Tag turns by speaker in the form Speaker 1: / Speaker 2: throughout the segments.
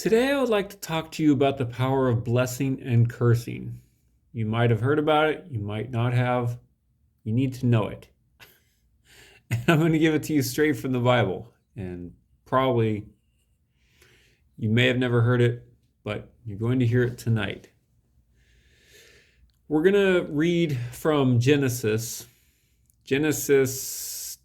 Speaker 1: Today, I would like to talk to you about the power of blessing and cursing. You might have heard about it, you might not have. You need to know it. And I'm going to give it to you straight from the Bible. And probably you may have never heard it, but you're going to hear it tonight. We're going to read from Genesis 9,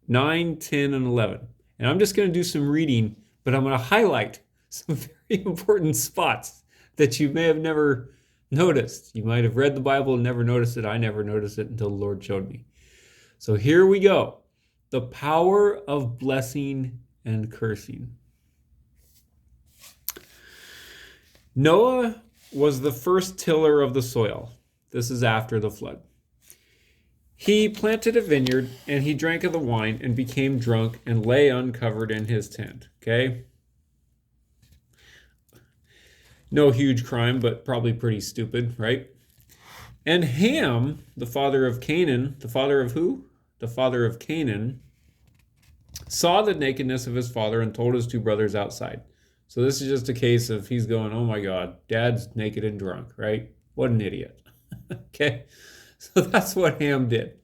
Speaker 1: 10, and 11. And I'm just going to do some reading, but I'm going to highlight some very important spots that you may have never noticed. You might have read the Bible and never noticed it. I never noticed it until the Lord showed me. So here we go. The power of blessing and cursing. Noah was the first tiller of the soil. This is after the flood. He planted a vineyard, and he drank of the wine and became drunk and lay uncovered in his tent. Okay? No huge crime, but probably pretty stupid, right? And Ham, the father of Canaan, the father of who? The father of Canaan, saw the nakedness of his father and told his two brothers outside. So this is just a case of he's going, oh my God, dad's naked and drunk, right? What an idiot. Okay, so that's what Ham did.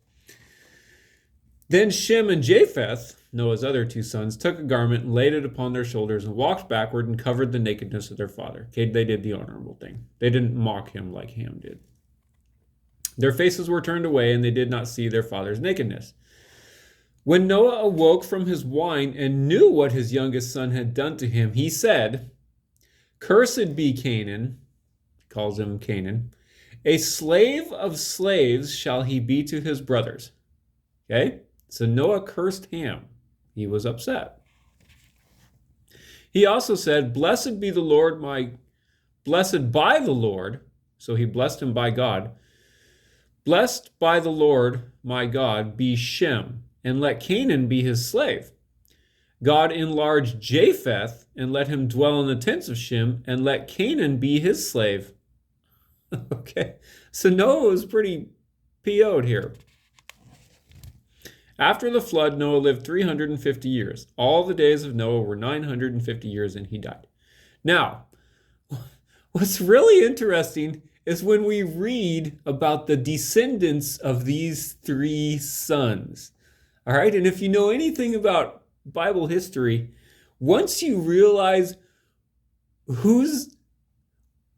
Speaker 1: Then Shem and Japheth, Noah's other two sons, took a garment and laid it upon their shoulders and walked backward and covered the nakedness of their father. Okay, they did the honorable thing. They didn't mock him like Ham did. Their faces were turned away and they did not see their father's nakedness. When Noah awoke from his wine and knew what his youngest son had done to him, he said, "Cursed be Canaan," calls him Canaan, "a slave of slaves shall he be to his brothers." Okay? So Noah cursed Ham. He was upset. He also said, Blessed by the Lord. So he blessed him by God. Blessed by the Lord my God be Shem, and let Canaan be his slave. God enlarged Japheth, and let him dwell in the tents of Shem, and let Canaan be his slave. Okay, so Noah was pretty PO'd here. After the flood, Noah lived 350 years. All the days of Noah were 950 years, and he died. Now, what's really interesting is when we read about the descendants of these three sons. All right, and if you know anything about Bible history, once you realize whose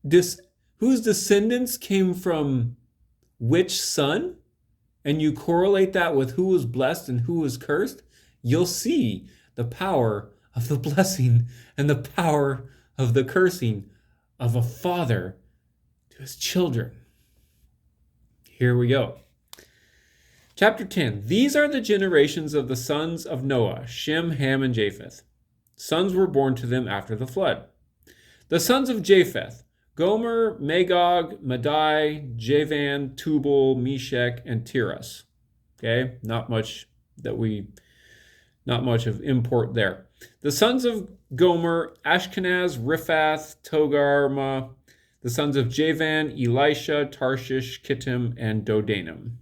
Speaker 1: descendants came from which son, and you correlate that with who was blessed and who was cursed, you'll see the power of the blessing and the power of the cursing of a father to his children. Here we go. Chapter 10. These are the generations of the sons of Noah, Shem, Ham, and Japheth. Sons were born to them after the flood. The sons of Japheth: Gomer, Magog, Madai, Javan, Tubal, Meshech, and Tiras. Okay, not much of import there. The sons of Gomer: Ashkenaz, Riphath, Togarmah. The sons of Javan: Elisha, Tarshish, Kittim, and Dodanim.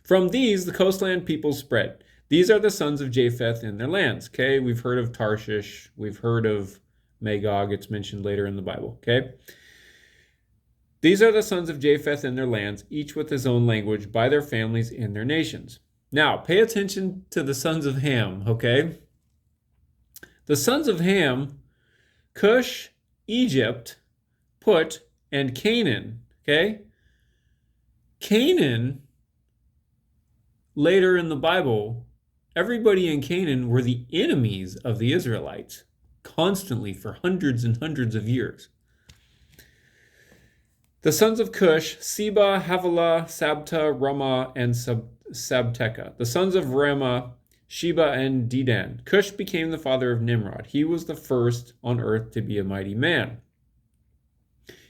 Speaker 1: From these, the coastland peoples spread. These are the sons of Japheth in their lands. Okay, we've heard of Tarshish. We've heard of Magog. It's mentioned later in the Bible. Okay, these are the sons of Japheth in their lands, each with his own language, by their families in their nations. Now, pay attention to the sons of Ham. Okay, the sons of Ham: Cush, Egypt, Put, and Canaan. Okay, Canaan. Later in the Bible, everybody in Canaan were the enemies of the Israelites, constantly for hundreds and hundreds of years. The sons of Cush: Seba, Havilah, Sabta, Ramah, and Sabteca. The sons of Ramah: Sheba and Dedan. Cush became the father of Nimrod. He was the first on earth to be a mighty man.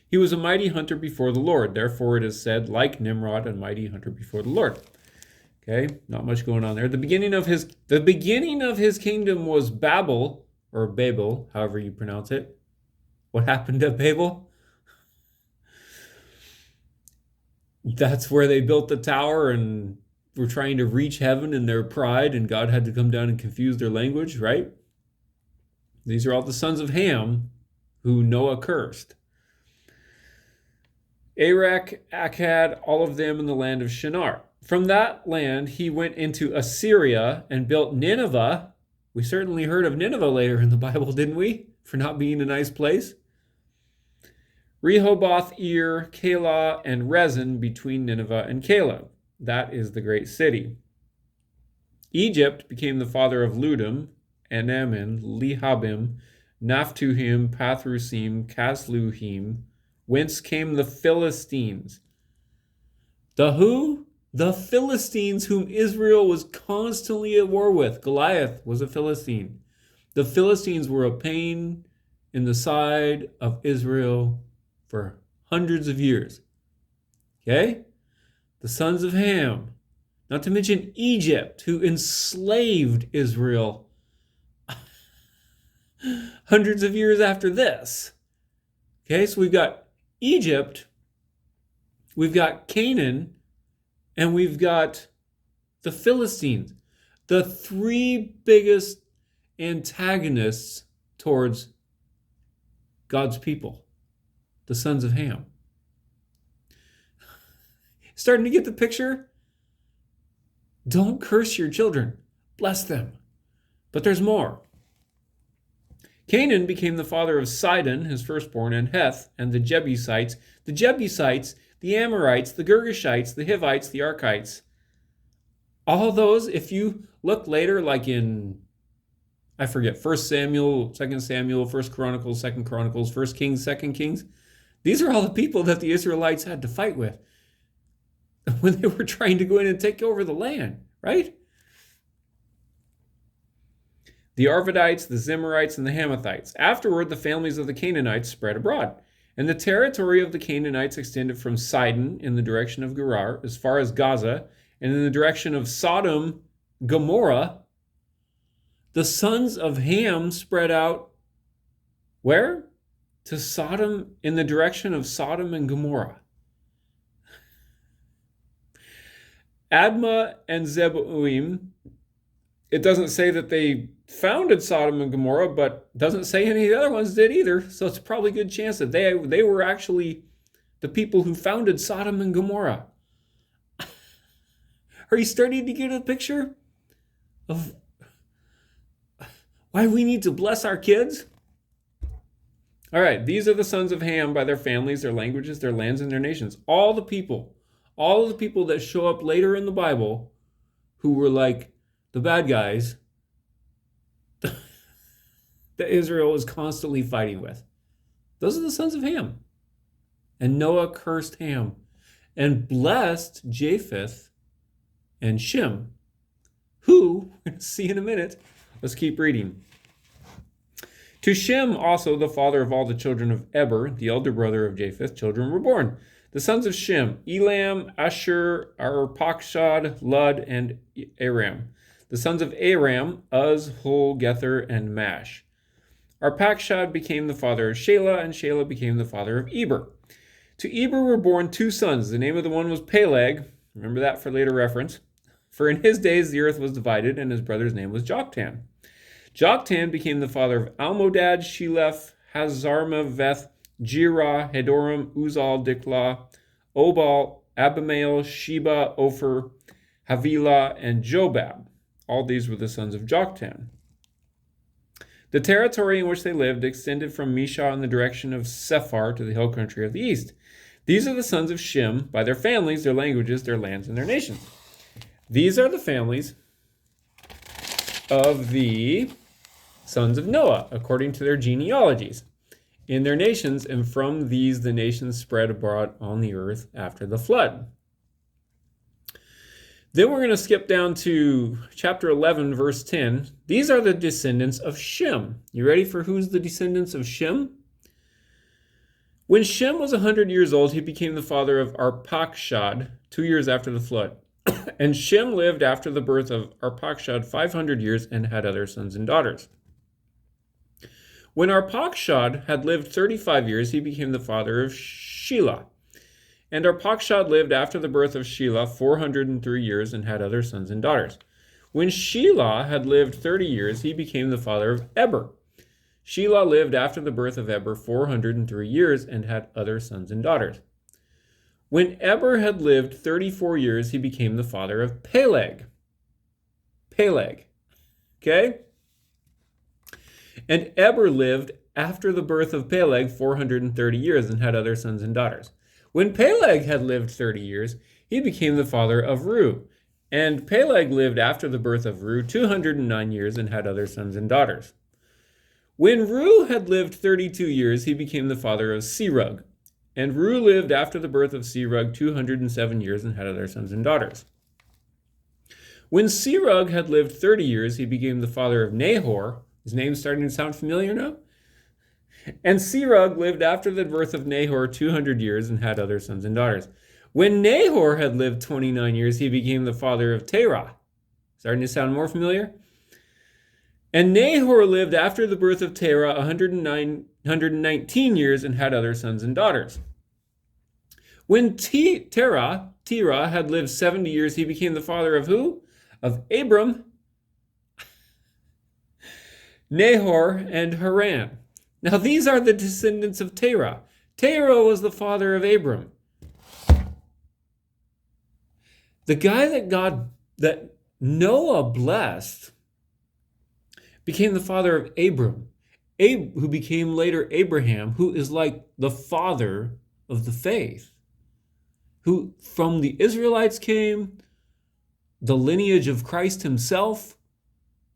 Speaker 1: He was a mighty hunter before the Lord. Therefore it is said, like Nimrod, a mighty hunter before the Lord. Okay, not much going on there. The beginning of his kingdom was Babel, or Babel, however you pronounce it. What happened to Babel? That's where they built the tower and were trying to reach heaven in their pride, and God had to come down and confuse their language, right? These are all the sons of Ham who Noah cursed. Arak, Akkad, all of them in the land of Shinar. From that land he went into Assyria and built Nineveh. We certainly heard of Nineveh later in the Bible, didn't we? For not being a nice place. Rehoboth, Ir, Calah, and Rezin between Nineveh and Calah. That is the great city. Egypt became the father of Ludim, Anamin, Lehabim, Naphtuhim, Pathrusim, Casluhim, whence came the Philistines. The who? The Philistines whom Israel was constantly at war with. Goliath was a Philistine. The Philistines were a pain in the side of Israel for hundreds of years. Okay? The sons of Ham. Not to mention Egypt, who enslaved Israel hundreds of years after this. Okay, so we've got Egypt, we've got Canaan, and we've got the Philistines. The three biggest antagonists towards God's people, the sons of Ham. Starting to get the picture? Don't curse your children. Bless them. But there's more. Canaan became the father of Sidon, his firstborn, and Heth, and the Jebusites, the Amorites, the Girgashites, the Hivites, the Archites. All those, if you look later, like in, I forget, 1 Samuel, 2 Samuel, 1 Chronicles, 2 Chronicles, 1 Kings, 2 Kings, these are all the people that the Israelites had to fight with when they were trying to go in and take over the land, right? The Arvadites, the Zimrites, and the Hamathites. Afterward, the families of the Canaanites spread abroad, and the territory of the Canaanites extended from Sidon in the direction of Gerar as far as Gaza, and in the direction of Sodom, Gomorrah. The sons of Ham spread out where? To Sodom, in the direction of Sodom and Gomorrah. Admah and Zeboim, it doesn't say that they founded Sodom and Gomorrah, but doesn't say any of the other ones did either. So it's probably a good chance that they were actually the people who founded Sodom and Gomorrah. Are you starting to get a picture of why we need to bless our kids? All right, these are the sons of Ham by their families, their languages, their lands, and their nations. All the people that show up later in the Bible who were like the bad guys that Israel is constantly fighting with. Those are the sons of Ham. And Noah cursed Ham and blessed Japheth and Shem, who, we're going to see in a minute. Let's keep reading. To Shem also, the father of all the children of Eber, the elder brother of Japheth, children were born. The sons of Shem, Elam, Ashur, Arpachshad, Lud, and Aram. The sons of Aram, Uz, Hul, Gether, and Mash. Arpachshad became the father of Shelah, and Shelah became the father of Eber. To Eber were born two sons. The name of the one was Peleg. Remember that for later reference. For in his days the earth was divided, and his brother's name was Joktan. Joktan became the father of Almodad, Sheleph, Hazarmaveth, Jirah, Hadoram, Uzal, Diklah, Obal, Abimael, Sheba, Ophir, Havilah, and Jobab. All these were the sons of Joktan. The territory in which they lived extended from Mishah in the direction of Sephar to the hill country of the east. These are the sons of Shem by their families, their languages, their lands, and their nations. These are the families of the sons of Noah, according to their genealogies, in their nations, and from these the nations spread abroad on the earth after the flood. Then we're going to skip down to chapter 11, verse 10. These are the descendants of Shem. You ready for who's the descendants of Shem? When Shem was 100 years old, he became the father of Arpachshad 2 years after the flood. And Shem lived after the birth of Arpachshad 500 years and had other sons and daughters. When Arpachshad had lived 35 years, he became the father of Shelah. And Arpachshad lived after the birth of Shelah 403 years and had other sons and daughters. When Shelah had lived 30 years, he became the father of Eber. Shelah lived after the birth of Eber 403 years and had other sons and daughters. When Eber had lived 34 years, he became the father of Peleg. Peleg. Okay? And Eber lived after the birth of Peleg 430 years and had other sons and daughters. When Peleg had lived 30 years, he became the father of Reu. And Peleg lived after the birth of Reu 209 years and had other sons and daughters. When Reu had lived 32 years, he became the father of Serug. And Reu lived after the birth of Serug 207 years and had other sons and daughters. When Serug had lived 30 years, he became the father of Nahor. His name's starting to sound familiar now? And Serug lived after the birth of Nahor 200 years and had other sons and daughters. When Nahor had lived 29 years, he became the father of Terah. Starting to sound more familiar? And Nahor lived after the birth of Terah 119 years and had other sons and daughters. When Terah had lived 70 years, he became the father of who? Of Abram, Nahor, and Haran. Now these are the descendants of Terah. Terah was the father of Abram. The guy that Noah blessed became the father of Abram, who became later Abraham, who is like the father of the faith, who from the Israelites came, the lineage of Christ himself,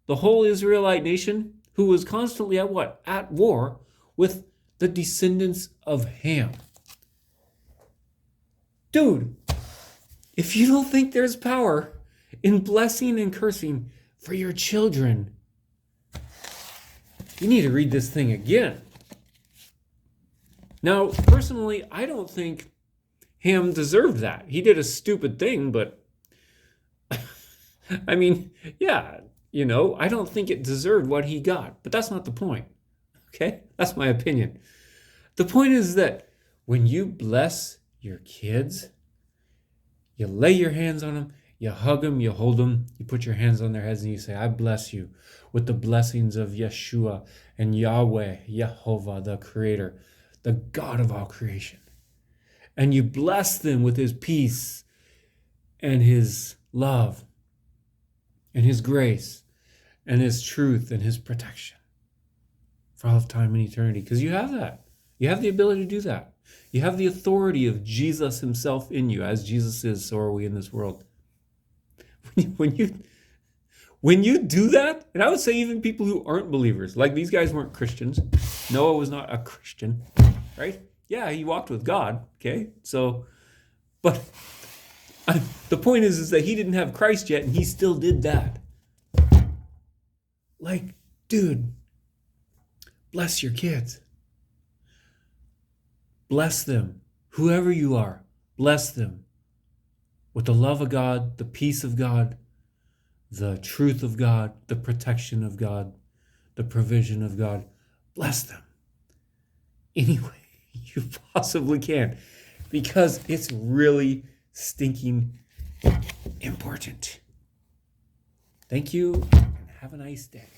Speaker 1: the whole Israelite nation, who was constantly at what? At war with the descendants of Ham. Dude, if you don't think there's power in blessing and cursing for your children, you need to read this thing again. Now, personally, I don't think Ham deserved that. He did a stupid thing, but I mean, yeah, I don't think it deserved what he got, but that's not the point. Okay? That's my opinion. The point is that when you bless your kids, you lay your hands on them, you hug them, you hold them, you put your hands on their heads and you say, I bless you with the blessings of Yeshua and Yahweh, Yehovah, the Creator, the God of all creation. And you bless them with his peace and his love and his grace and his truth and his protection for all of time and eternity. Because you have that. You have the ability to do that. You have the authority of Jesus himself in you. As Jesus is, so are we in this world. When you do that, and I would say even people who aren't believers, like these guys weren't Christians. Noah was not a Christian, right? Yeah, he walked with God, okay? So, but the point is that he didn't have Christ yet, and he still did that. Like, dude, bless your kids. Bless them. Whoever you are, bless them with the love of God, the peace of God, the truth of God, the protection of God, the provision of God. Bless them any way you possibly can, because it's really stinking important. Thank you, and have a nice day.